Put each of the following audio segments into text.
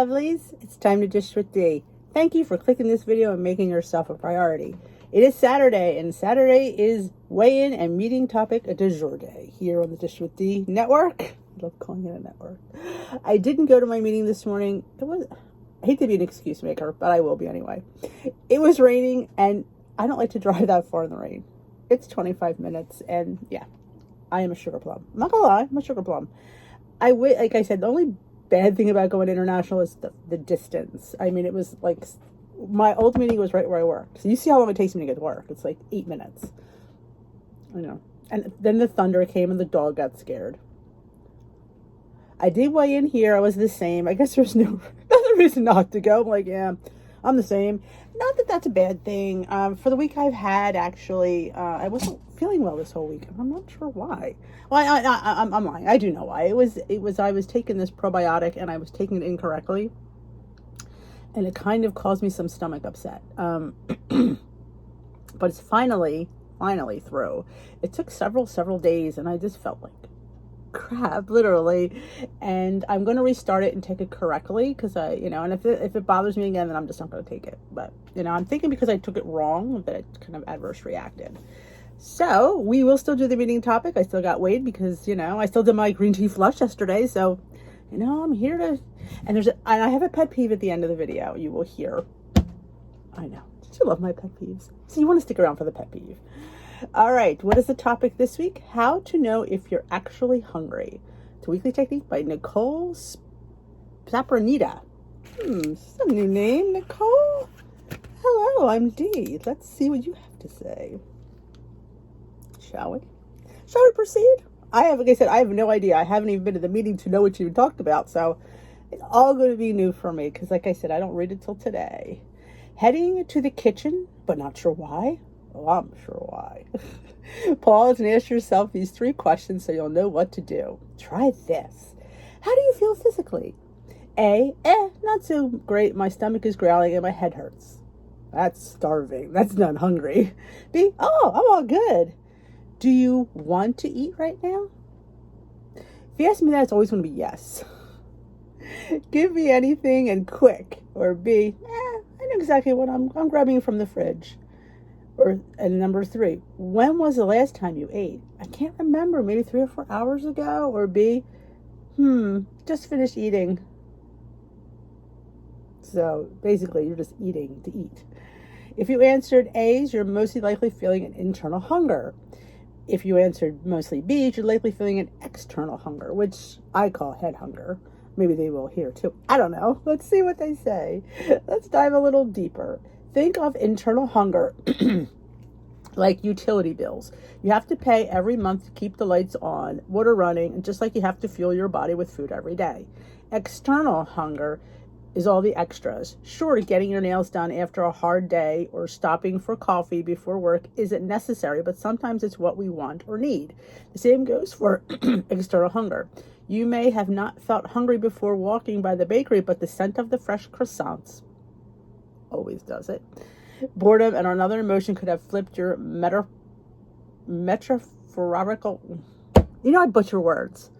lovelies, it's time to dish with D. Thank you for clicking this video and making yourself a priority. It is Saturday, and Saturday is weigh-in and meeting topic du jour day here on the Dish with D network. I love calling it a network. I didn't go to my meeting this morning. I hate to be an excuse maker, but I will be anyway. It was raining, and I don't like to drive that far in the rain. It's 25 minutes, and yeah, I am a sugar plum. I'm not gonna lie, I'm a sugar plum. Like I said, the only bad thing about going international is the distance. I mean, it was like my old meeting was right where I worked. So you see how long it takes me to get to work. It's like 8 minutes. I know. And then the thunder came and the dog got scared. I did weigh in here. I was the same. I guess there's no other reason not to go. I'm like, yeah, I'm the same. Not that that's a bad thing. For the week I've had, actually, I wasn't feeling well this whole week. I'm not sure why. Well, I'm lying. I do know why. It was I was taking this probiotic and I was taking it incorrectly. And it kind of caused me some stomach upset. But it's finally through. It took several days and I just felt like crap, literally. And I'm going to restart it and take it correctly because and if it bothers me again, then I'm just not going to take it. But, I'm thinking because I took it wrong that it kind of adverse reacted. So we will still do the meeting topic. I still got weighed because, I still did my green tea flush yesterday. So, I'm here to, and I have a pet peeve at the end of the video. You will hear. I know. Don't you love my pet peeves? So you want to stick around for the pet peeve. All right. What is the topic this week? How to know if you're actually hungry. It's a weekly technique by Nicole Sapronita. It's a new name, Nicole. Hello, I'm Dee. Let's see what you have to say. Shall we proceed? Like I said, I have no idea. I haven't even been to the meeting to know what you talked about. So it's all going to be new for me. Because like I said, I don't read it till today. Heading to the kitchen, but not sure why. Oh, I'm sure why. Pause and ask yourself these 3 questions so you'll know what to do. Try this. How do you feel physically? A, not so great. My stomach is growling and my head hurts. That's starving. That's not hungry. B, I'm all good. Do you want to eat right now? If you ask me that, it's always going to be yes. Give me anything and quick. Or B, I know exactly what I'm grabbing from the fridge. And number 3, when was the last time you ate? I can't remember, maybe 3 or 4 hours ago. Or B, just finished eating. So basically, you're just eating to eat. If you answered A's, you're mostly likely feeling an internal hunger. If you answered mostly B's, you're likely feeling an external hunger, which I call head hunger. Maybe they will here too. I don't know. Let's see what they say. Let's dive a little deeper. Think of internal hunger like utility bills. You have to pay every month to keep the lights on, water running, and just like you have to fuel your body with food every day. External hunger is all the extras. Sure, getting your nails done after a hard day or stopping for coffee before work isn't necessary, but sometimes it's what we want or need. The same goes for external hunger. You may have not felt hungry before walking by the bakery, but the scent of the fresh croissants always does it. Boredom and another emotion could have flipped your metaphorical. I butcher words.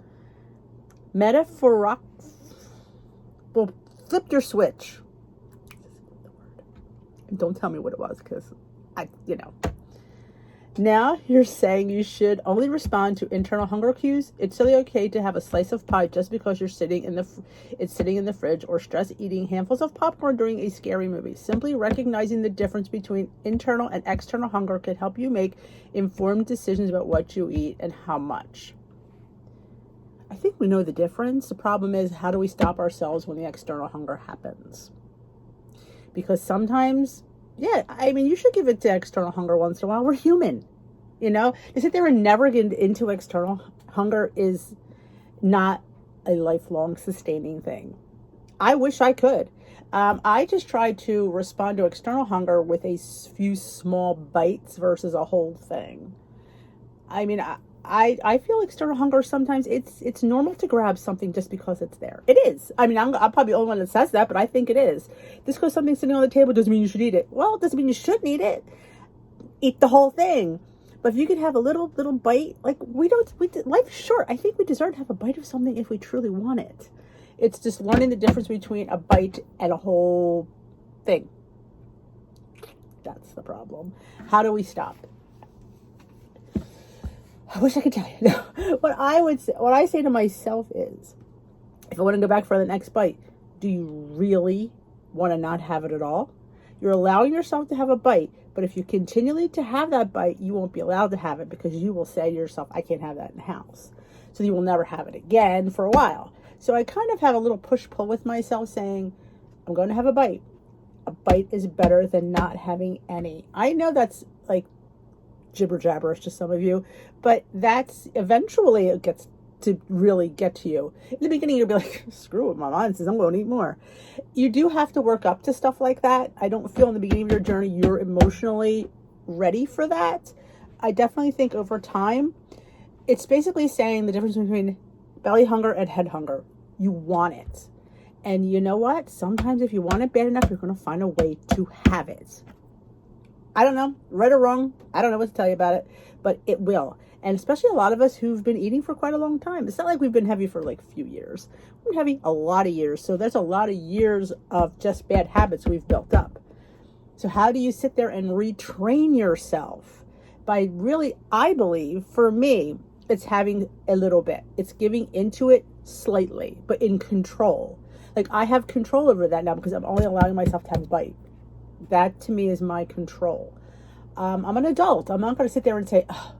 Flipped your switch. Don't tell me what it was because Now you're saying you should only respond to internal hunger cues. It's totally okay to have a slice of pie just because it's sitting in the fridge, or stress eating handfuls of popcorn during a scary movie. Simply recognizing the difference between internal and external hunger can help you make informed decisions about what you eat and how much. I think we know the difference. The problem is, how do we stop ourselves when the external hunger happens? Because sometimes, you should give it to external hunger once in a while. We're human, To sit there and never get into external hunger is not a lifelong sustaining thing. I wish I could. I just try to respond to external hunger with a few small bites versus a whole thing. I feel external hunger sometimes it's normal to grab something just because it's there. It is. I'm probably the only one that says that, but I think it is. Just because something's sitting on the table doesn't mean you should eat it. Well, it doesn't mean you shouldn't eat it. Eat the whole thing. But if you could have a little bite, like life's short. I think we deserve to have a bite of something if we truly want it. It's just learning the difference between a bite and a whole thing. That's the problem. How do we stop? I wish I could tell you. No. What I say to myself is, if I want to go back for the next bite, do you really want to not have it at all? You're allowing yourself to have a bite, but if you continually to have that bite, you won't be allowed to have it because you will say to yourself, I can't have that in the house. So you will never have it again for a while. So I kind of have a little push-pull with myself saying, I'm going to have a bite. A bite is better than not having any. I know that's like jibber jabberish to some of you, but that's eventually it gets to really get to you. In the beginning, you'll be like, screw it, my mind says I'm going to eat more. You do have to work up to stuff like that. I don't feel in the beginning of your journey you're emotionally ready for that. I definitely think over time, it's basically saying the difference between belly hunger and head hunger. You want it. And you know what? Sometimes if you want it bad enough, you're going to find a way to have it. I don't know, right or wrong. I don't know what to tell you about it, but it will. And especially a lot of us who've been eating for quite a long time. It's not like we've been heavy for like a few years. We've been heavy a lot of years. So there's a lot of years of just bad habits we've built up. So how do you sit there and retrain yourself? By really, I believe, for me, it's having a little bit. It's giving into it slightly, but in control. Like I have control over that now because I'm only allowing myself to have a bite. That to me is my control. I'm an adult. I'm not going to sit there and say, oh,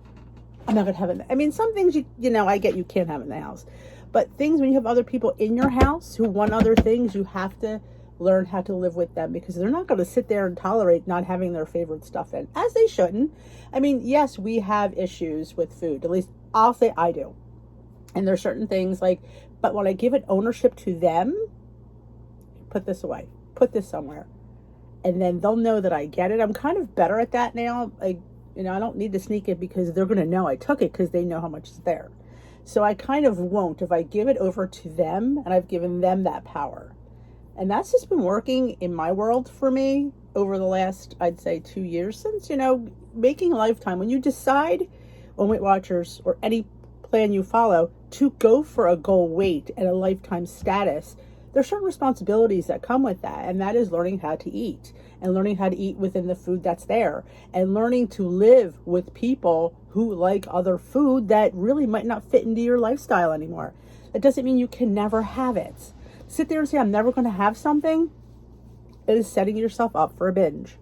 I'm not going to have it. I mean, some things you know, I get you can't have in the house. But things when you have other people in your house who want other things, you have to learn how to live with them because they're not going to sit there and tolerate not having their favorite stuff in, as they shouldn't. I mean, yes, we have issues with food. At least I'll say I do. And there's certain things like, but when I give it ownership to them, put this away, put this somewhere. And then they'll know that I get it. I'm kind of better at that now. I don't need to sneak it because they're going to know I took it because they know how much is there. So I kind of won't if I give it over to them and I've given them that power. And that's just been working in my world for me over the last, I'd say 2 years since, making a lifetime. When you decide on Weight Watchers or any plan you follow to go for a goal weight and a lifetime status, there's certain responsibilities that come with that, and that is learning how to eat and learning how to eat within the food that's there and learning to live with people who like other food that really might not fit into your lifestyle anymore. That doesn't mean you can never have it. Sit there and say, I'm never going to have something. It is setting yourself up for a binge.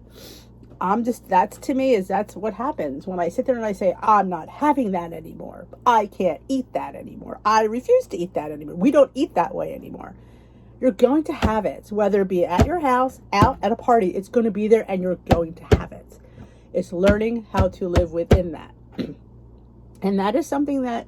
That's what happens when I sit there and I say, I'm not having that anymore. I can't eat that anymore. I refuse to eat that anymore. We don't eat that way anymore. You're going to have it, whether it be at your house, out at a party, it's going to be there and you're going to have it. It's learning how to live within that. And that is something that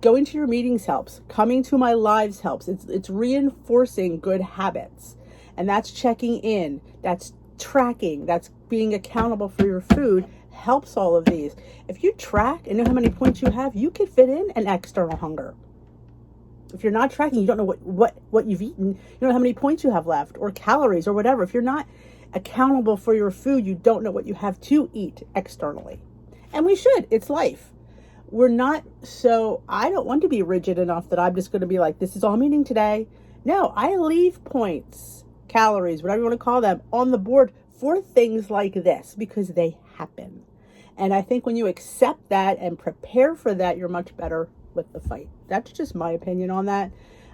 going to your meetings helps. Coming to my lives helps. It's reinforcing good habits. And that's checking in. That's tracking. That's being accountable for your food helps all of these. If you track and know how many points you have, you can fit in an external hunger. If you're not tracking, you don't know what you've eaten. You don't know how many points you have left or calories or whatever. If you're not accountable for your food, you don't know what you have to eat externally. And we should. It's life. We're not I don't want to be rigid enough that I'm just going to be like, this is all I'm eating today. No, I leave points, calories, whatever you want to call them, on the board for things like this because they happen. And I think when you accept that and prepare for that, you're much better with the fight. That's just my opinion on that.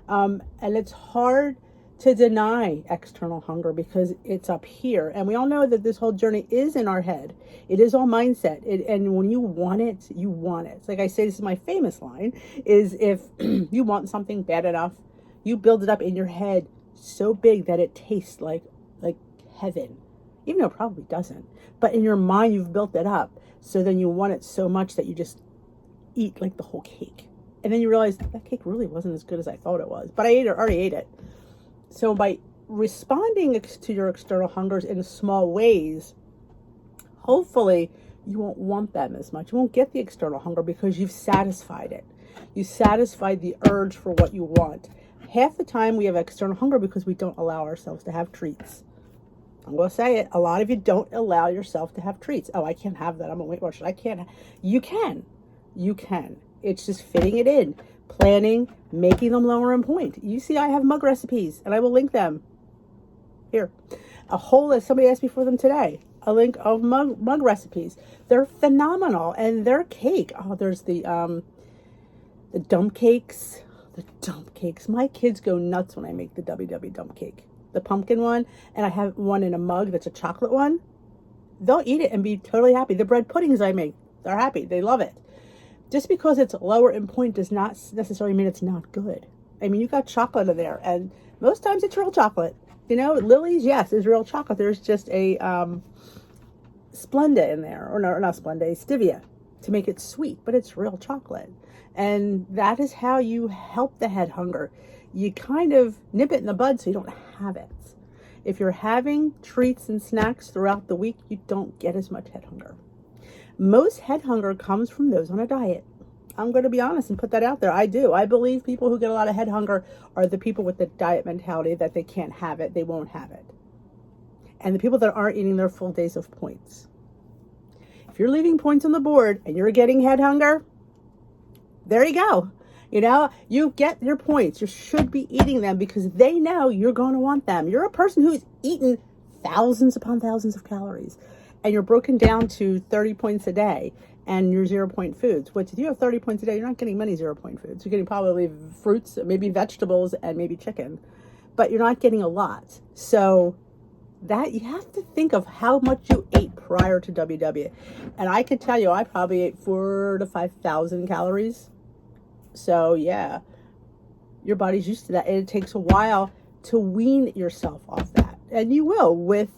And it's hard to deny external hunger because it's up here. And we all know that this whole journey is in our head. It is all mindset. And when you want it, you want it. It's like I say, this is my famous line, is if you want something bad enough, you build it up in your head so big that it tastes like heaven, even though it probably doesn't. But in your mind, you've built it up. So then you want it so much that you just eat like the whole cake. And then you realize that cake really wasn't as good as I thought it was. But I already ate it. So by responding to your external hungers in small ways, hopefully you won't want them as much. You won't get the external hunger because you've satisfied it. You satisfied the urge for what you want. Half the time we have external hunger because we don't allow ourselves to have treats. I'm going to say it. A lot of you don't allow yourself to have treats. Oh, I can't have that. I'm a Weight Watcher. I can't. You can. You can. It's just fitting it in, planning, making them lower in point. You see, I have mug recipes, and I will link them here. A whole list. Somebody asked me for them today. A link of mug recipes. They're phenomenal, and their cake. Oh, there's the dump cakes. The dump cakes. My kids go nuts when I make the WW dump cake. The pumpkin one, and I have one in a mug that's a chocolate one. They'll eat it and be totally happy. The bread puddings I make, they're happy. They love it. Just because it's lower in point does not necessarily mean it's not good. I mean, you got chocolate in there, and most times it's real chocolate. You know, Lily's, yes, is real chocolate. There's just a Splenda in there, or no, not Splenda, stevia to make it sweet, but it's real chocolate. And that is how you help the head hunger. You kind of nip it in the bud so you don't have it. If you're having treats and snacks throughout the week, you don't get as much head hunger. Most head hunger comes from those on a diet. I'm going to be honest and put that out there. I do. I believe people who get a lot of head hunger are the people with the diet mentality that they can't have it, they won't have it. And the people that aren't eating their full days of points. If you're leaving points on the board and you're getting head hunger, there you go. You know, you get your points. You should be eating them because they know you're going to want them. You're a person who's eaten thousands upon thousands of calories, and you're broken down to 30 points a day, and your 0-point foods. Which, if you have 30 points a day, you're not getting many 0-point foods. You're getting probably fruits, maybe vegetables, and maybe chicken, but you're not getting a lot. So that you have to think of how much you ate prior to WW. And I can tell you, I probably ate 4,000 to 5,000 calories. So yeah, your body's used to that, and it takes a while to wean yourself off that. And you will with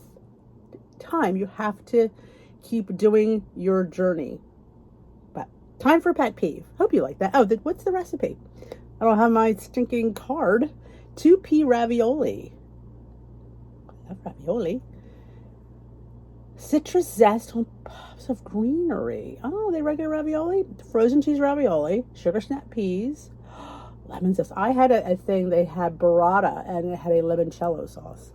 time. You have to keep doing your journey. But time for pet peeve. Hope you like that. Oh, what's the recipe? I don't have my stinking card. 2P ravioli. I love ravioli. Citrus zest on puffs of greenery. Oh, they regular ravioli? Frozen cheese ravioli. Sugar snap peas. Lemon zest. I had a thing, they had burrata, and it had a limoncello sauce.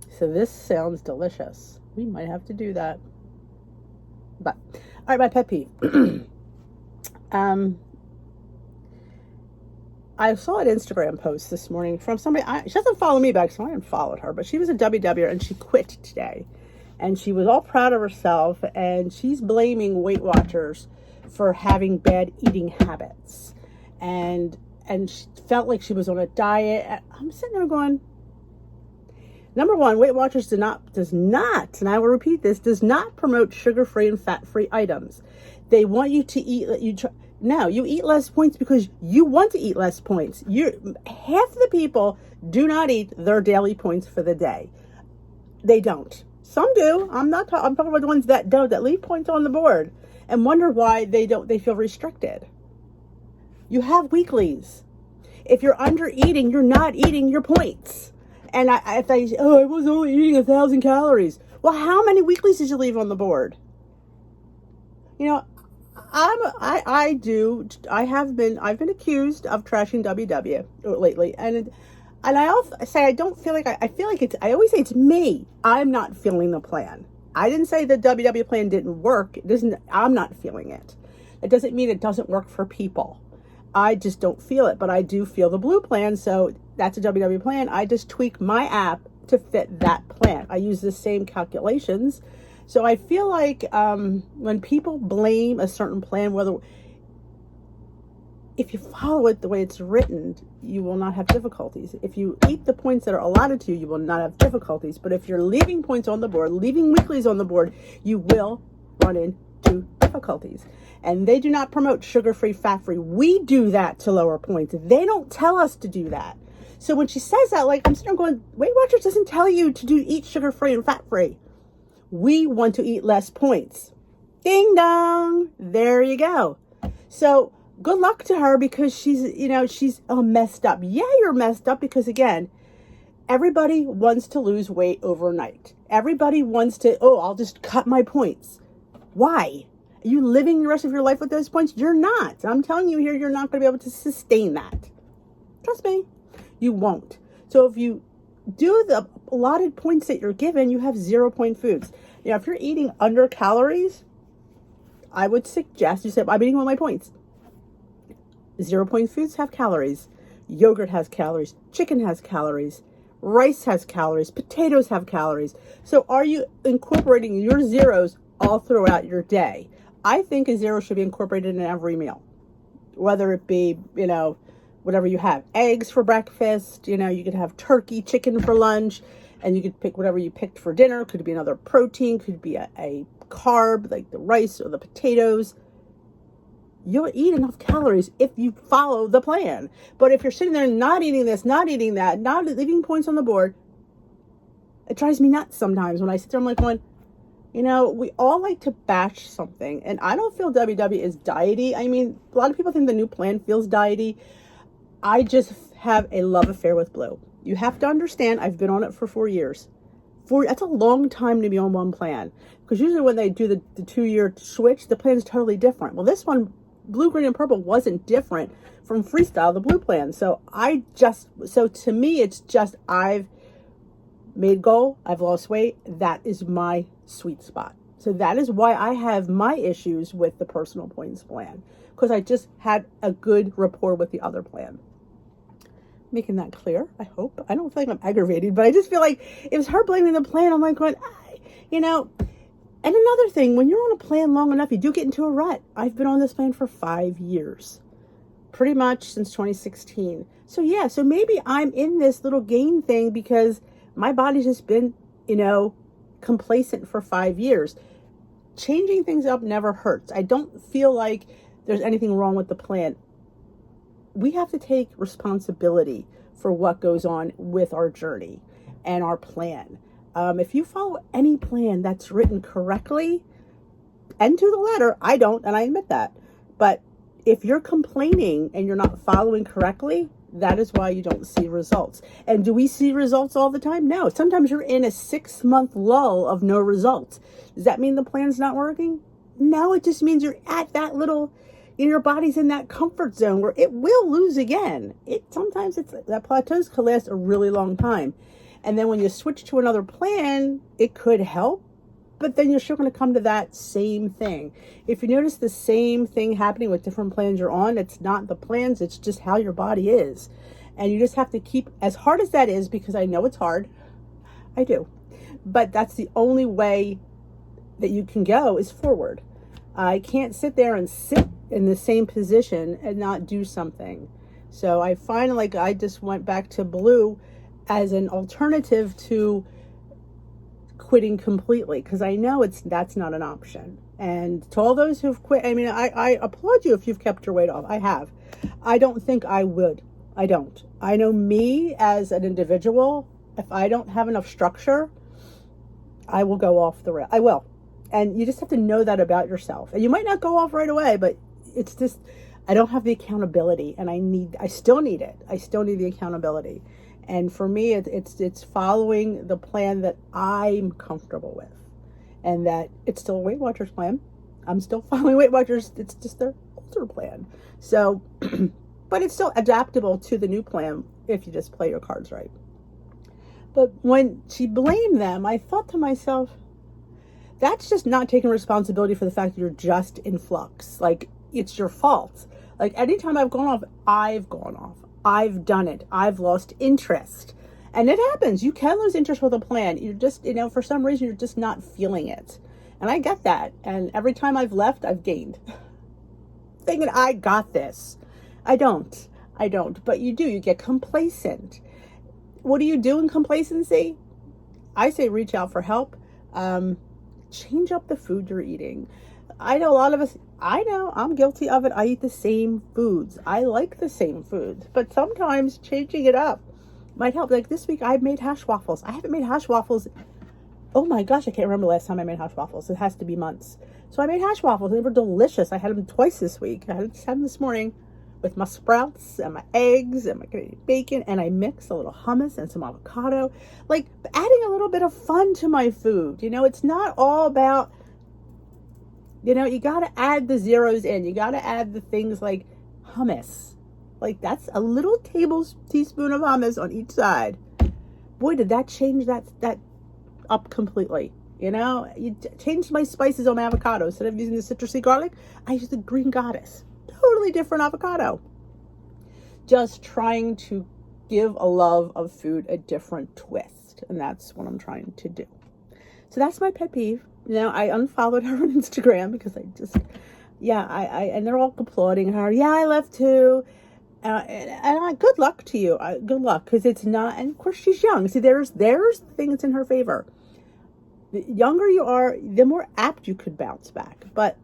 So this sounds delicious. We might have to do that. But, all right, my pet peeve. I saw an Instagram post this morning from somebody. She doesn't follow me back, so I haven't followed her. But she was a WW, and she quit today. And she was all proud of herself, and she's blaming Weight Watchers for having bad eating habits. And she felt like she was on a diet. I'm sitting there going, number one, Weight Watchers does not, and I will repeat this, does not promote sugar-free and fat-free items. They want you to eat, you eat less points because you want to eat less points. Half the people do not eat their daily points for the day. They don't. Some do. I'm talking about the ones that don't, that leave points on the board and wonder why they feel restricted. You have weeklies. If you're under eating, you're not eating your points. And if I say, I was only eating 1,000 calories. Well, how many weeklies did you leave on the board? You know, I've been accused of trashing WW lately, and I also say I always say it's me. I'm not feeling the plan. I didn't say the WW plan didn't work. I'm not feeling it. It doesn't mean it doesn't work for people. I just don't feel it, but I do feel the blue plan. So that's a WW plan. I just tweak my app to fit that plan. I use the same calculations. So I feel like when people blame a certain plan, if you follow it the way it's written, you will not have difficulties. If you eat the points that are allotted to you, you will not have difficulties. But if you're leaving points on the board, leaving weeklies on the board, you will run into difficulties. And they do not promote sugar-free, fat-free. We do that to lower points. They don't tell us to do that. So when she says that, like, I'm sitting there going, Weight Watchers doesn't tell you to eat sugar-free and fat-free. We want to eat less points. Ding dong. There you go. So good luck to her because she's messed up. Yeah, you're messed up because, again, everybody wants to lose weight overnight. Everybody wants to, I'll just cut my points. Why? Are you living the rest of your life with those points? You're not. I'm telling you here, you're not going to be able to sustain that. Trust me, you won't. So if you do the allotted points that you're given, you have 0-point foods. If you're eating under calories, I would suggest you say, I'm eating all my points. 0-point foods have calories. Yogurt has calories. Chicken has calories. Rice has calories. Potatoes have calories. So are you incorporating your zeros all throughout your day? I think a zero should be incorporated in every meal, whether it be, whatever you have. Eggs for breakfast, you could have turkey, chicken for lunch, and you could pick whatever you picked for dinner. Could be another protein, could be a carb like the rice or the potatoes. You'll eat enough calories if you follow the plan. But if you're sitting there not eating this, not eating that, not leaving points on the board, it drives me nuts sometimes when I sit there. I'm like going, we all like to batch something, and I don't feel WW is diety. I mean, a lot of people think the new plan feels diety. I just have a love affair with Blue. You have to understand, I've been on it for 4 years. That's a long time to be on one plan, because usually when they do the 2-year switch, the plan is totally different. Well, this one, Blue, Green, and Purple, wasn't different from Freestyle, the Blue plan. So to me, it's just, I've made goal, I've lost weight. That is my sweet spot. So that is why I have my issues with the personal points plan, because I just had a good rapport with the other plan. Making that clear, I hope. I don't feel like I'm aggravated, but I just feel like it was her blaming the plan. I'm like going, And another thing, when you're on a plan long enough, you do get into a rut. I've been on this plan for 5 years, pretty much since 2016. So maybe I'm in this little gain thing because my body's just been, complacent for 5 years. Changing things up never hurts. I don't feel like there's anything wrong with the plan. We have to take responsibility for what goes on with our journey and our plan. If you follow any plan that's written correctly and to the letter, I don't, and I admit that. But if you're complaining and you're not following correctly, that is why you don't see results. And do we see results all the time? No. Sometimes you're in a 6-month lull of no results. Does that mean the plan's not working? No, it just means you're at that little, your body's in that comfort zone where it will lose again. Sometimes that plateaus can last a really long time. And then when you switch to another plan, it could help, but then you're still going to come to that same thing. If you notice the same thing happening with different plans you're on, it's not the plans, it's just how your body is. And you just have to keep, as hard as that is, because I know it's hard, I do, but that's the only way that you can go is forward. I can't sit there and sit in the same position and not do something. So I find like I just went back to Blue as an alternative to quitting completely, because I know that's not an option. And to all those who've quit, I mean, I applaud you if you've kept your weight off. I have. I don't think I would. I don't. I know me as an individual, if I don't have enough structure, I will go off the rail. I will. And you just have to know that about yourself. And you might not go off right away, but it's just, I don't have the accountability, and I still need it. I still need the accountability. And for me, it's following the plan that I'm comfortable with, and that it's still a Weight Watchers plan. I'm still following Weight Watchers. It's just their older plan. So, but it's still adaptable to the new plan if you just play your cards right. But when she blamed them, I thought to myself, that's just not taking responsibility for the fact that you're just in flux. Like, it's your fault. Like, anytime I've gone off, I've gone off. I've done it. I've lost interest. And it happens. You can lose interest with a plan. You're just, for some reason, you're just not feeling it. And I get that. And every time I've left, I've gained. Thinking, I got this. I don't. But you do. You get complacent. What do you do in complacency? I say reach out for help. Change up the food you're eating. I know a lot of us, I'm guilty of it. I eat the same foods. I like the same foods, but sometimes changing it up might help. Like this week, I made hash waffles. I haven't made hash waffles. Oh my gosh, I can't remember the last time I made hash waffles. It has to be months. So I made hash waffles. They were delicious. I had them twice this week. I had them this morning with my sprouts and my eggs and my bacon, and I mixed a little hummus and some avocado. Like adding a little bit of fun to my food. It's not all about, you got to add the zeros in. You got to add the things like hummus. Like that's a little teaspoon of hummus on each side. Boy, did that change that up completely. You changed my spices on my avocado. Instead of using the citrusy garlic, I used the green goddess. Totally different avocado. just trying to give a love of food a different twist. And that's what I'm trying to do. So that's my pet peeve. I unfollowed her on Instagram because I just, and they're all applauding her. Yeah, I left too. Good luck to you. Good luck, because it's not, and of course she's young. See, there's things in her favor. The younger you are, the more apt you could bounce back. But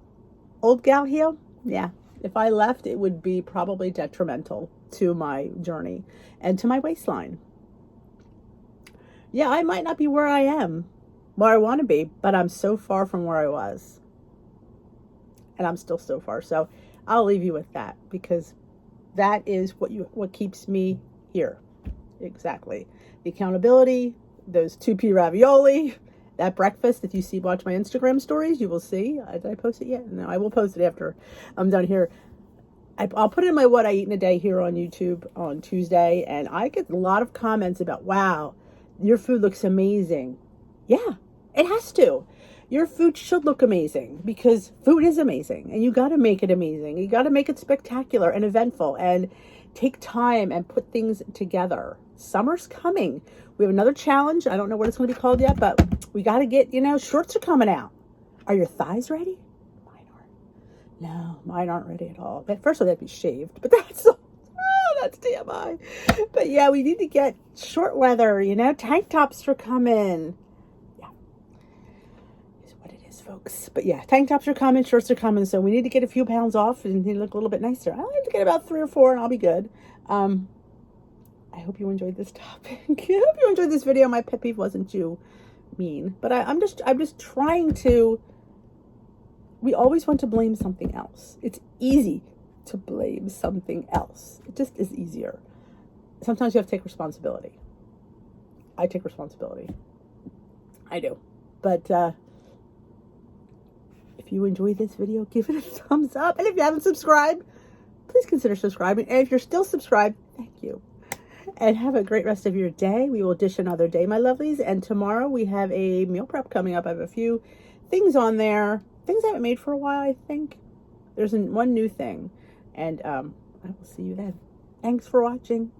old gal here, yeah, if I left, it would be probably detrimental to my journey and to my waistline. Yeah, I might not be where I am, where I want to be, but I'm so far from where I was. And I'm still so far. So I'll leave you with that, because that is what keeps me here. Exactly. The accountability, those 2P ravioli, that breakfast. If you watch my Instagram stories, you will see. Did I post it yet? No, I will post it after I'm done here. I'll put it in my what I eat in a day here on YouTube on Tuesday, and I get a lot of comments about, wow, your food looks amazing. Yeah, it has to. Your food should look amazing, because food is amazing, and you got to make it amazing. You got to make it spectacular and eventful, and take time and put things together. Summer's coming. We have another challenge. I don't know what it's going to be called yet, but we got to get, shorts are coming out. Are your thighs ready? Mine aren't. No, mine aren't ready at all. But first of all, they'd be shaved, but that's TMI. But yeah, we need to get short weather, tank tops are coming. Folks. But yeah, tank tops are coming, shorts are coming, so we need to get a few pounds off and look a little bit nicer. I like to get about 3 or 4 and I'll be good. I hope you enjoyed this topic. I hope you enjoyed this video. My pet peeve wasn't too mean, but I'm just trying to, we always want to blame something else. It's easy to blame something else. It just is easier. Sometimes you have to take responsibility. I take responsibility. I do. But if you enjoyed this video, give it a thumbs up. And if you haven't subscribed, please consider subscribing. And if you're still subscribed, thank you. And have a great rest of your day. We will dish another day, my lovelies. And tomorrow we have a meal prep coming up. I have a few things on there. Things I haven't made for a while, I think. There's one new thing. And I will see you then. Thanks for watching.